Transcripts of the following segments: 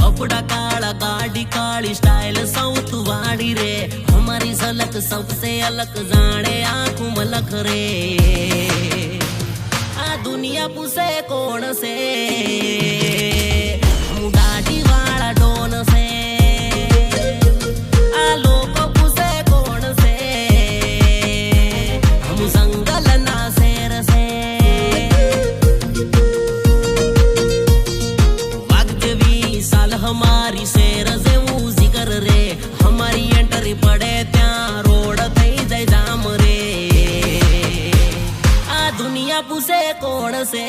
कपड़ा काला गाड़ी काली स्टाइल साउथ वाड़ी रे, हमारी झलक सबसे अलग जाने आंखों मलक रे। आ दुनिया पूछे कौन से, हम गाड़ी वाला डोन से। आ लोग पूछे कौन से, हम जंगल ना शेर से। वक्त 20 साल हमारी शेर से वो जिक्र रे, हमारी एंट्री पड़े त्या रोड थई जाए जाम रे। आ दुनिया पूछे कौन से,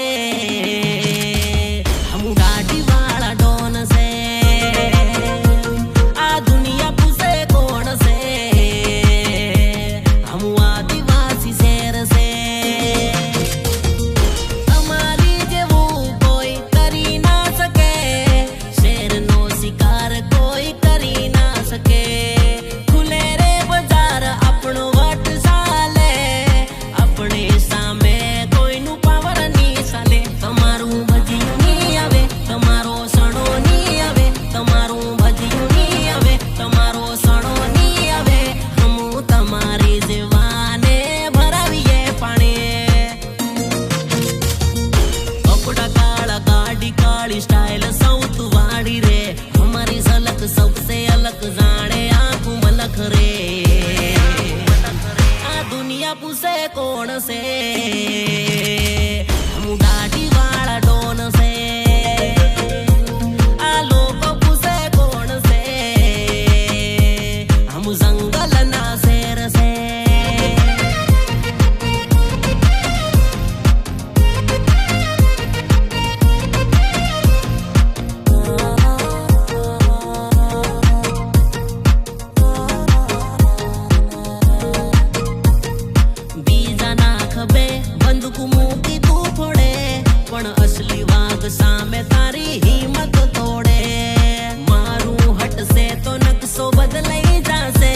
हम गाड़ी वाला डोन से। आ दुनिया पूछे कौन से, हम आदिवासी शेर से। हमारी जेवू कोई करी ना सके, शेर नो शिकार कोई करी ना सके। खुले रे बाजार अपनो वट साले, अपने सामे कोई नु पावर नी साले। तमारू भजिયું नी आवे, तमारो सणो नी आवे, तमारू भजिયું नी आवे, तमारो सणो नी आवे। हमू तमारी जीवाने भरावीए पाणी। कपड़ा काला गाड़ी काली स्टाइल साउथ वाड़ी रे, हमारी झलक सबसे अलग जाने आंखों मलक रे। आ दुनिया पूछे कौन से, हम गाड़ी वाला डोन से। आ लोग पूछे कौन से, हम जंगल ना शेर से। બીજા ના ખબે બંદૂક મૂકી તું ફોડે, પણ અસલી વાઘ સામે તારી હિંમત તોડે। મારું હટશે તો નકશો બદલાઈ જાશે,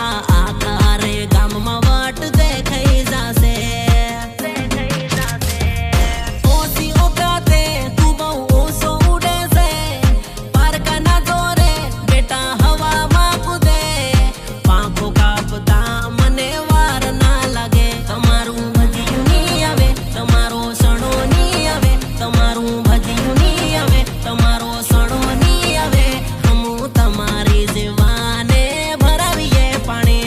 આ આકારે ગામમાં વાટ દેખાઈ જાશે। ઓછી ઓકાતે તું બહુ ઓછો ઉડે છે, પારકા ના જોરે બેટા હવામાં કૂદે। પાંખો કાપતા મને વાર ના લાગે, તમારું ભજીયું नी आवे, તમારો સણો नी आवे, તમારું ભજીયું नी आवे, તમારો સણો नी आवे। हमू તમારી જીવાને ભરાવીએ પાણી।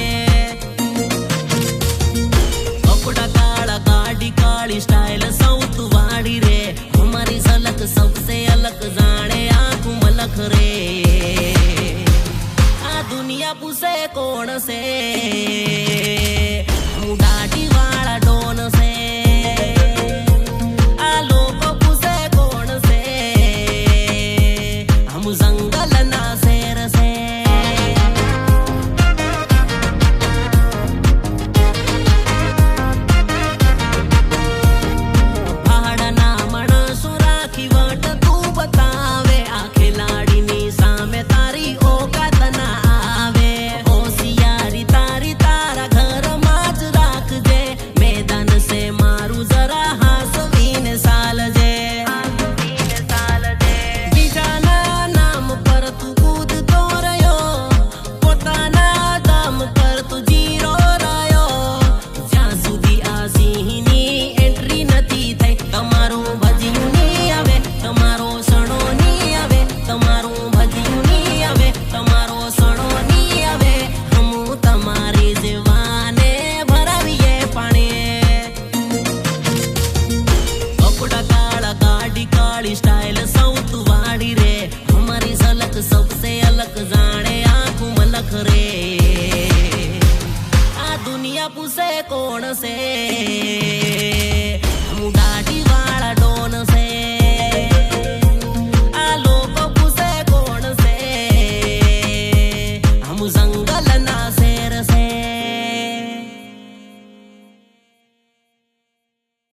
कपड़ा काला गाड़ी काली स्टाइल साउथ वाड़ी रे, हमारी झलक सबसे अलग जाने आंखों मलक रे। आ दुनिया पूछे कौन से,